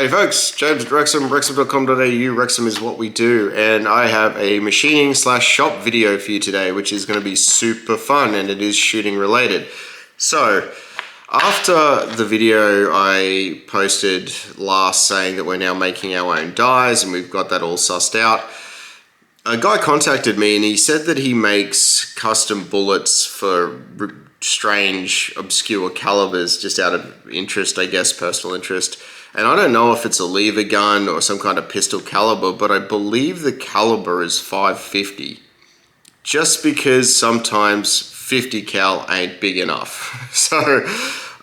Howdy folks, James at Wrexham, wrexham.com.au. Wrexham is what we do, and I have a machining / shop video for you today, which is going to be super fun, and it is shooting related. So, after the video I posted last saying that we're now making our own dies, and we've got that all sussed out, a guy contacted me and he said that he makes custom bullets for strange, obscure calibers, just out of interest, I guess, personal interest. And I don't know if it's a lever gun or some kind of pistol caliber, but I believe the caliber is 550. Just because sometimes 50 cal ain't big enough. So,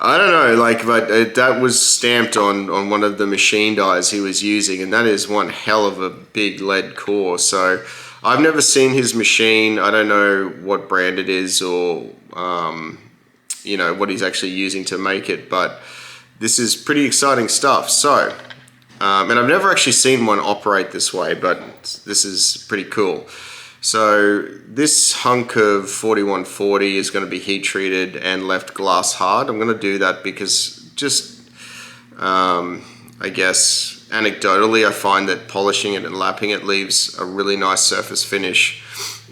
I don't know, but that was stamped on one of the machine dies he was using, and that is one hell of a big lead core. So, I've never seen his machine. I don't know what brand it is or, what he's actually using to make it, but this is pretty exciting stuff. So, and I've never actually seen one operate this way, but this is pretty cool. So this hunk of 4140 is going to be heat treated and left glass hard. I'm going to do that because just, I guess, anecdotally, I find that polishing it and lapping it leaves a really nice surface finish.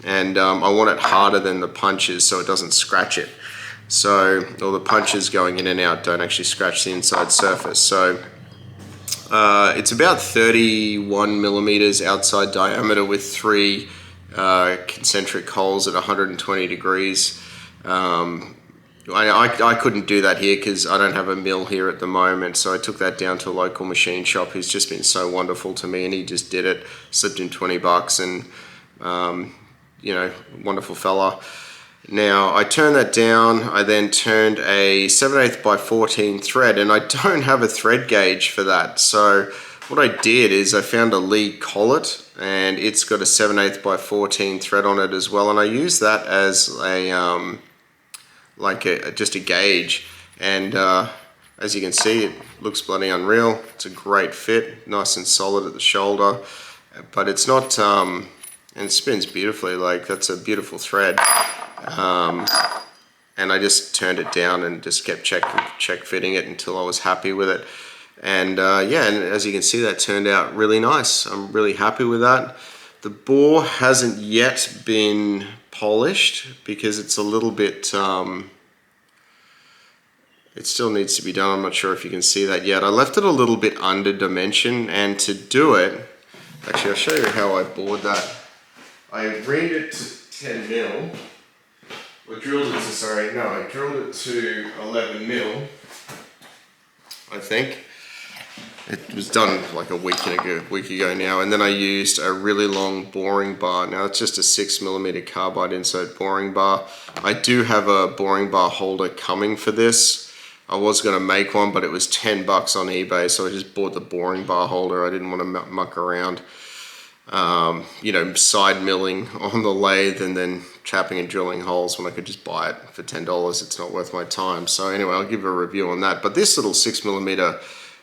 And I want it harder than the punches so it doesn't scratch it. So all the punches going in and out don't actually scratch the inside surface. So it's about 31 millimeters outside diameter with 3 concentric holes at 120 degrees. I couldn't do that here because I don't have a mill here at the moment, so I took that down to a local machine shop who's just been so wonderful to me, and he just did it, slipped in 20 bucks, and wonderful fella. Now, I turned that down. I then turned a 7/8 by 14 thread, and I don't have a thread gauge for that. So what I did is I found a Lee collet, and it's got a 7/8 by 14 thread on it as well. And I used that as just a gauge. And as you can see, it looks bloody unreal. It's a great fit, nice and solid at the shoulder, but it's not, and it spins beautifully. That's a beautiful thread. And I just turned it down and just kept check fitting it until I was happy with it. And and as you can see, that turned out really nice. I'm really happy with that. The bore hasn't yet been polished because it's a little bit, it still needs to be done. I'm not sure if you can see that yet. I left it a little bit under dimension, and to do it, actually I'll show you how I bored that. I reamed it to 10 mil. I drilled it to 11 mil, I think. It was done like a week ago now, and then I used a really long boring bar. Now it's just a 6mm carbide insert boring bar. I do have a boring bar holder coming for this. I was going to make one, but it was 10 bucks on eBay, so I just bought the boring bar holder. I didn't want to muck around, side milling on the lathe and then chapping and drilling holes when I could just buy it for $10. It's not worth my time. So anyway, I'll give a review on that. But this little 6mm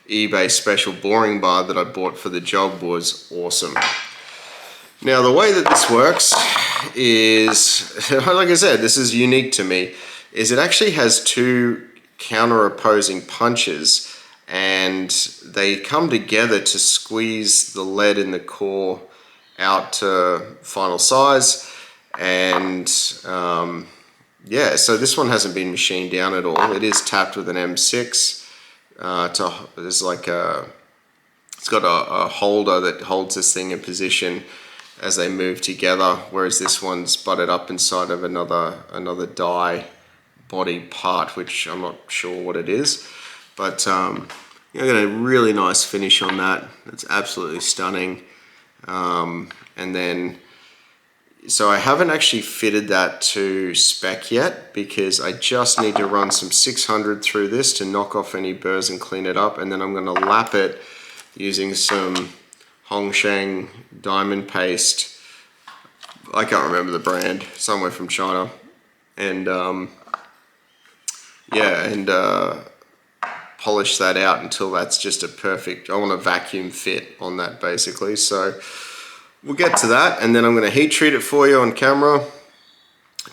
eBay special boring bar that I bought for the job was awesome. Now the way that this works is, like I said, this is unique to me, is it actually has 2 counter opposing punches, and they come together to squeeze the lead in the core out to final size. And so this one hasn't been machined down at all. It is tapped with an M6. It's got a holder that holds this thing in position as they move together, whereas this one's butted up inside of another die body part, which I'm not sure what it is, but I got a really nice finish on that. It's absolutely stunning. And then, so I haven't actually fitted that to spec yet because I just need to run some 600 through this to knock off any burrs and clean it up, and then I'm going to lap it using some Hongsheng diamond paste. I can't remember the brand, somewhere from China, and polish that out until that's just a perfect, I want a vacuum fit on that basically. So we'll get to that, and then I'm going to heat treat it for you on camera.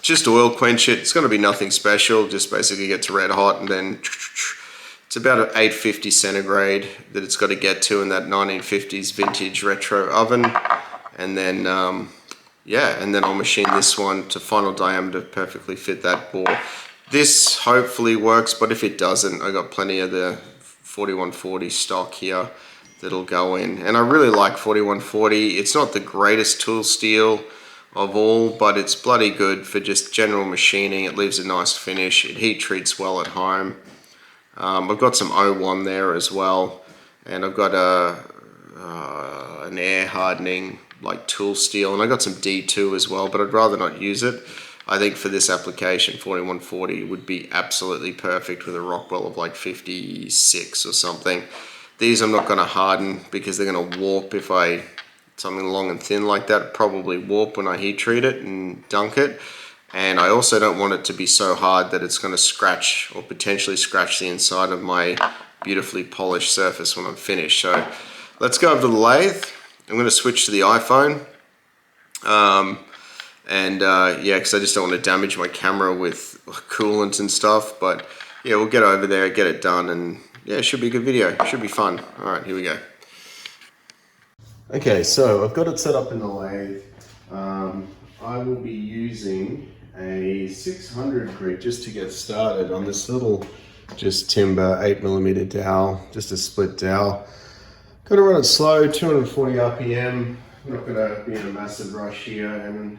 Just oil quench it. It's going to be nothing special, just basically gets red hot and then It's about an 850 centigrade that it's got to get to in that 1950s vintage retro oven. And then, yeah, and then I'll machine this one to final diameter to perfectly fit that bore. This hopefully works, but if it doesn't, I got plenty of the 4140 stock here that'll go in. And I really like 4140. It's not the greatest tool steel of all, but it's bloody good for just general machining. It leaves a nice finish. It heat treats well at home. I've got some O1 there as well, and I've got an air hardening like tool steel, and I got some D2 as well, but I'd rather not use it. I think for this application, 4140 would be absolutely perfect with a Rockwell of like 56 or something. These I'm not going to harden because they're going to warp if I, something long and thin like that, probably warp when I heat treat it and dunk it. And I also don't want it to be so hard that it's going to scratch or potentially scratch the inside of my beautifully polished surface when I'm finished. So let's go over to the lathe. I'm going to switch to the iPhone. Yeah, because I just don't want to damage my camera with coolant and stuff. But yeah, we'll get over there, get it done, and yeah, it should be a good video. It should be fun. All right, here we go. Okay, so I've got it set up in the lathe. I will be using a 600 grit just to get started on this little just timber 8mm dowel, just a split dowel. Gonna run it slow, 240 RPM. I'm not gonna be in a massive rush here, and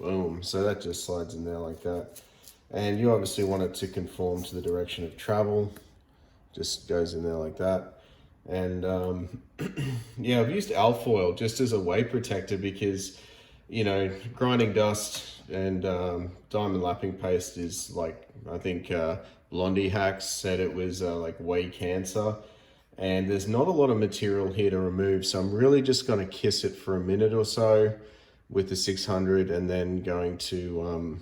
boom, so that just slides in there like that. And you obviously want it to conform to the direction of travel, just goes in there like that. And yeah, I've used alfoil just as a weight protector because, you know, grinding dust and diamond lapping paste is like, I think Blondie Hacks said it was like whey cancer, and there's not a lot of material here to remove, so I'm really just going to kiss it for a minute or so with the 600, and then going to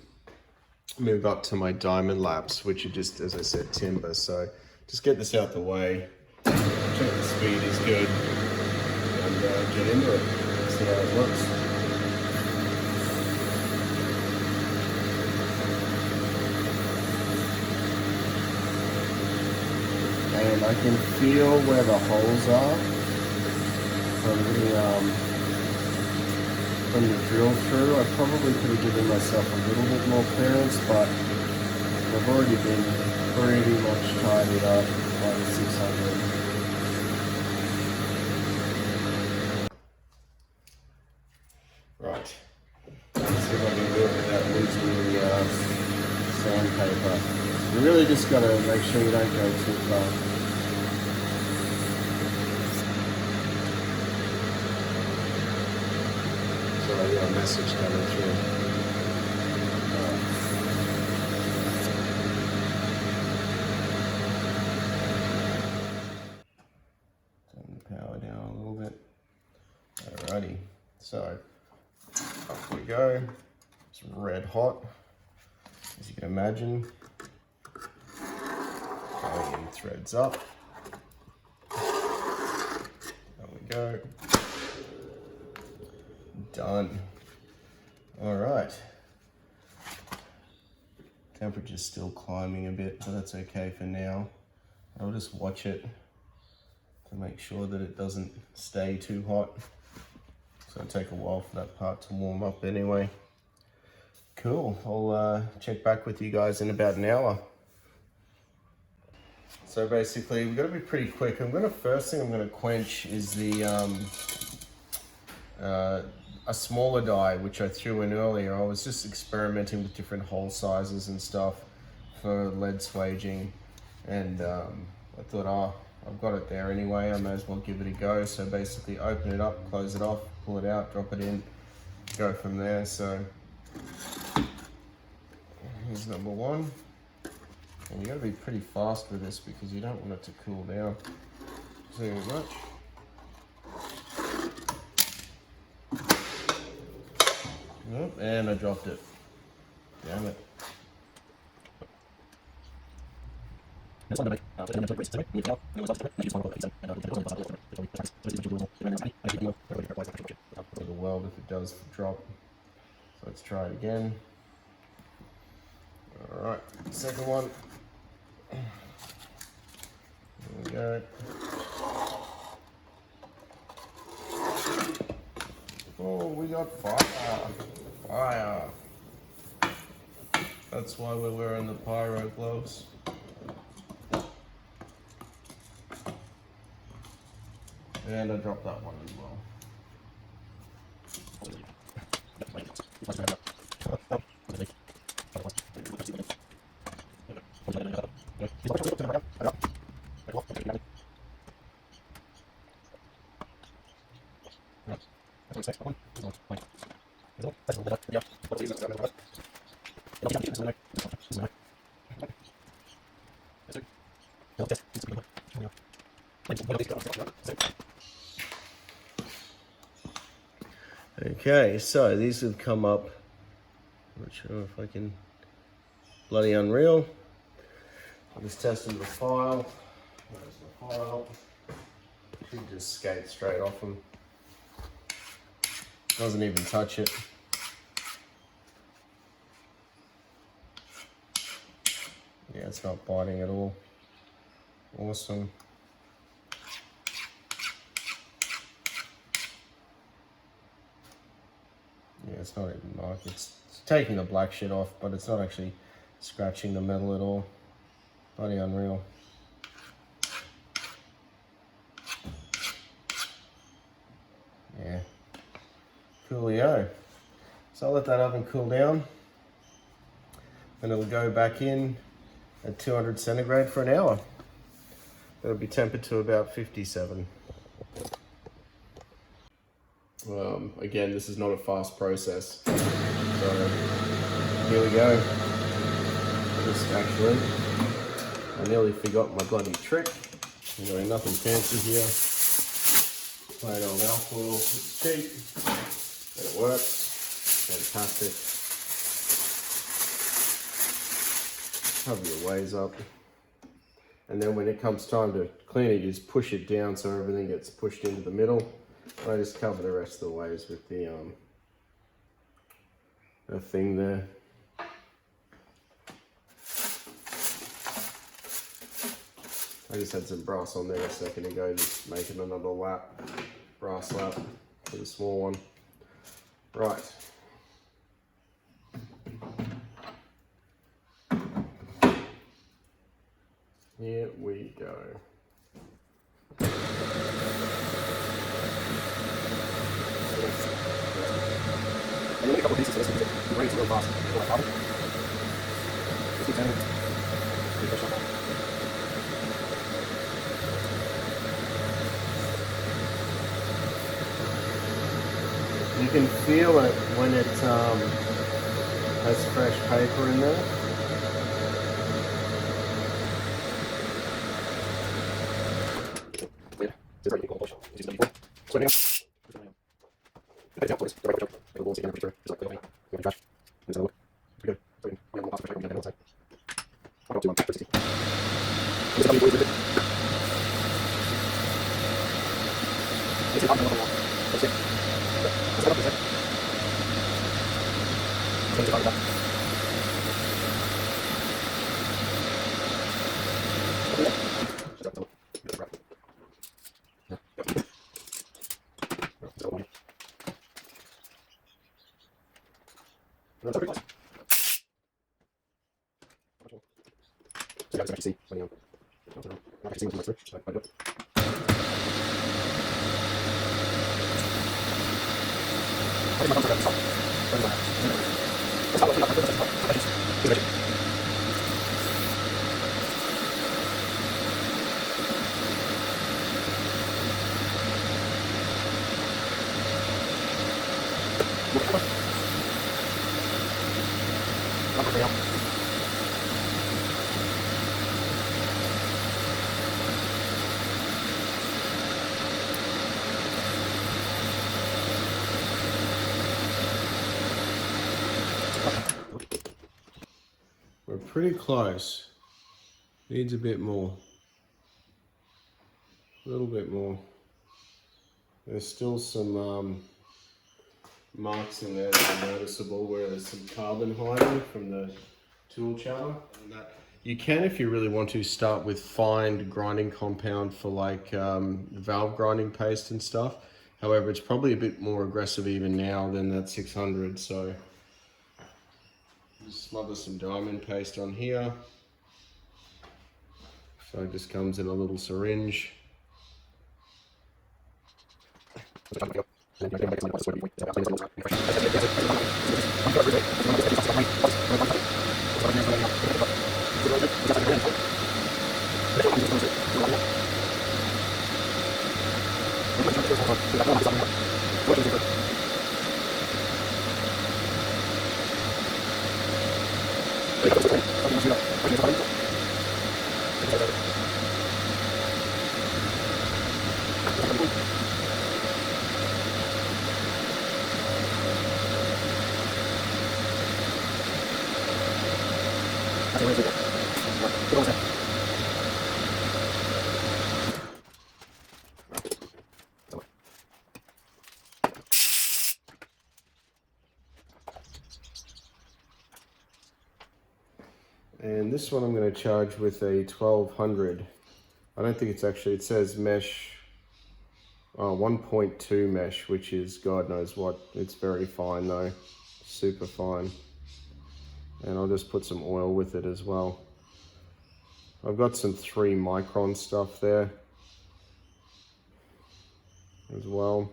move up to my diamond laps, which are just, as I said, timber. So just get this out the way, check the speed is good, and get into it, see how it looks. And I can feel where the holes are from the drill through. I probably could have given myself a little bit more clearance, but I've already been pretty much tidied up by the 600. Right, let's see if I can do it without losing the sandpaper. You really just got to make sure you don't go too far. So I got a message coming through. Turn the power down a little bit. Alrighty, so up we go. It's red hot, as you can imagine. Getting threads up. There we go. Done. All right. Temperature's still climbing a bit, but that's okay for now. I'll just watch it to make sure that it doesn't stay too hot. So it'll take a while for that part to warm up anyway. Cool. I'll check back with you guys in about an hour. So basically, we've got to be pretty quick. First thing I'm going to quench is the a smaller die, which I threw in earlier. I was just experimenting with different hole sizes and stuff for lead swaging, and I thought, oh, I've got it there anyway, I may as well give it a go. So basically open it up, close it off, pull it out, drop it in, go from there. So here's number one. And you got to be pretty fast with this because you don't want it to cool down too much. Oh, and I dropped it. Damn it. The weld if it does drop. So let's try it again. All right, second one. go. Oh, we got fire. Fire. That's why we're wearing the pyro gloves. And I dropped that one as well. Okay, so these have come up. I'm not sure if I can. Bloody unreal. I'm just testing the file. There's the file. Should just skate straight off them. Doesn't even touch it. Yeah, it's not biting at all. Awesome. Yeah, it's not even like it's taking the black shit off, but it's not actually scratching the metal at all. Bloody unreal. Yeah. Coolio. So I'll let that oven cool down, and it'll go back in at 200 centigrade for an hour. It'll be tempered to about 57. Again, this is not a fast process. So here we go. Just actually, I nearly forgot my bloody trick. Anyway, nothing fancy here. Plain old alcohol, it's cheap, and it works. Fantastic. Cover your ways up. And then when it comes time to clean it, you just push it down so everything gets pushed into the middle. I just cover the rest of the ways with the thing there. I just had some brass on there a second ago, just making another lap, brass lap for the small one. Right. Here we go. And you make a couple of pieces of this, it rains real fast. Just keep turning it. You can feel it when it has fresh paper in there. So you guys can actually see when you not actually seeing much through, but quite good. We're pretty close. Needs a bit more. A little bit more. There's still some marks in there that are noticeable where there's some carbon hiding from the tool channel. And that You can, if you really want to, start with fine grinding compound for like valve grinding paste and stuff. However, it's probably a bit more aggressive even now than that 600. So just smother some diamond paste on here. So it just comes in a little syringe. And this one I'm going to charge with a 1200. I don't think it's actually, it says mesh 1.2 mesh, which is God knows what. It's very fine though, super fine. And I'll just put some oil with it as well. I've got some 3 micron stuff there as well,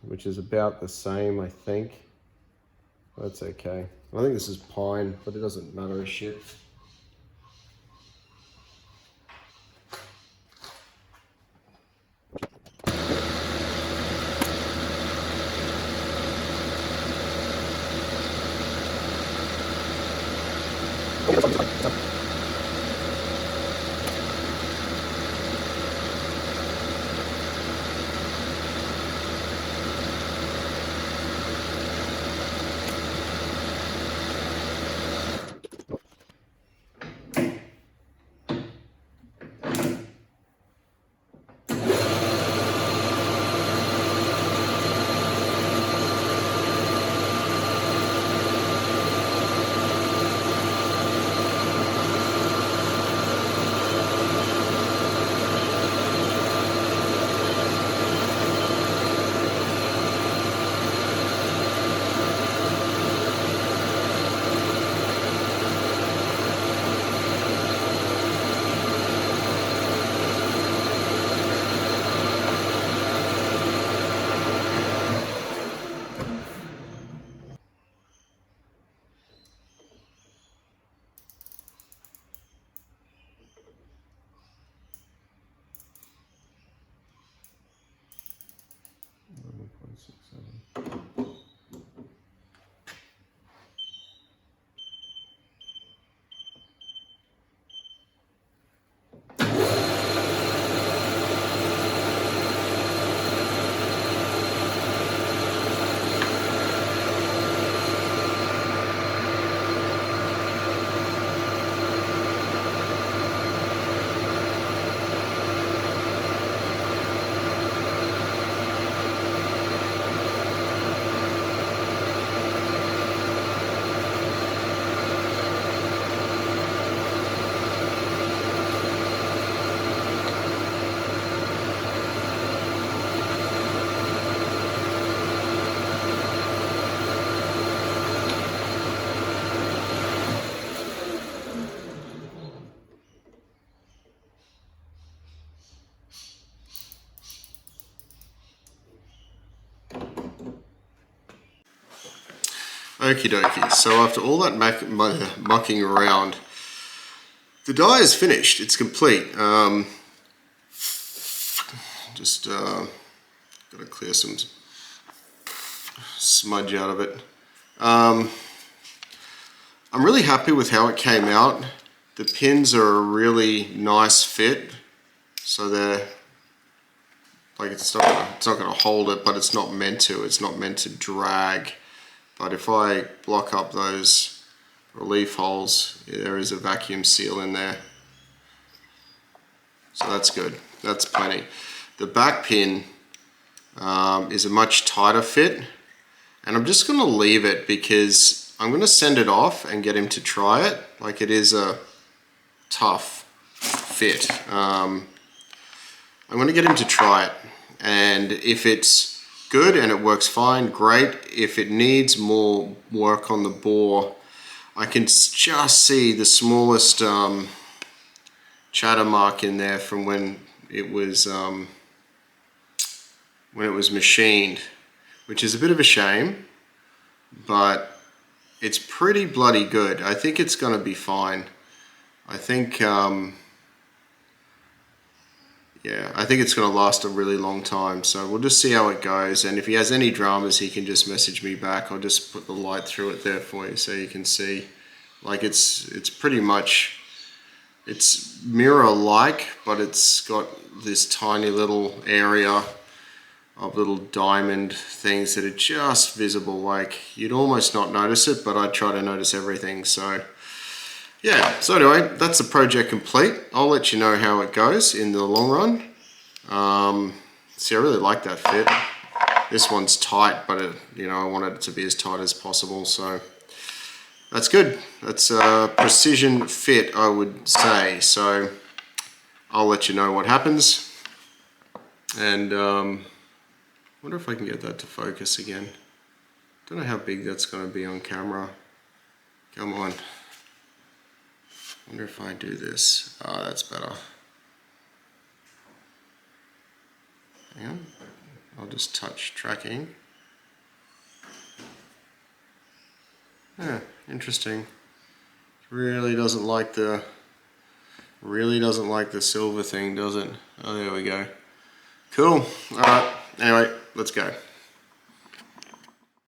which is about the same, I think. That's okay. I think this is pine, but it doesn't matter a shit. Okie dokie, so after all that mucking around, the die is finished, it's complete. Just gotta clear some smudge out of it. I'm really happy with how it came out. The pins are a really nice fit, so they're like it's not gonna hold it, but it's not meant to. It's not meant to drag. But if I block up those relief holes, there is a vacuum seal in there. So that's good, that's plenty. The back pin is a much tighter fit, and I'm just gonna leave it because I'm gonna send it off and get him to try it. Like it is a tough fit. I'm going to get him to try it, and if it's good and it works fine, great. If it needs more work on the bore, I can just see the smallest chatter mark in there from when it was machined, which is a bit of a shame, but it's pretty bloody good. I think it's going to be fine. I think yeah, I think it's going to last a really long time, so we'll just see how it goes, and if he has any dramas he can just message me back. I'll just put the light through it there for you so you can see. Like it's pretty much, it's mirror-like, but it's got this tiny little area of little diamond things that are just visible. Like you'd almost not notice it, but I try to notice everything. So yeah, so anyway, that's the project complete. I'll let you know how it goes in the long run. See, I really like that fit. This one's tight, but it, you know, I want it to be as tight as possible, so that's good. That's a precision fit, I would say. So I'll let you know what happens, and wonder if I can get that to focus again. Don't know how big that's going to be on camera. Come on. Wonder if I do this. Oh, that's better. Hang on. I'll just touch tracking. Yeah, interesting. Really doesn't like the silver thing, does it? Oh, there we go. Cool. All right. Anyway, let's go.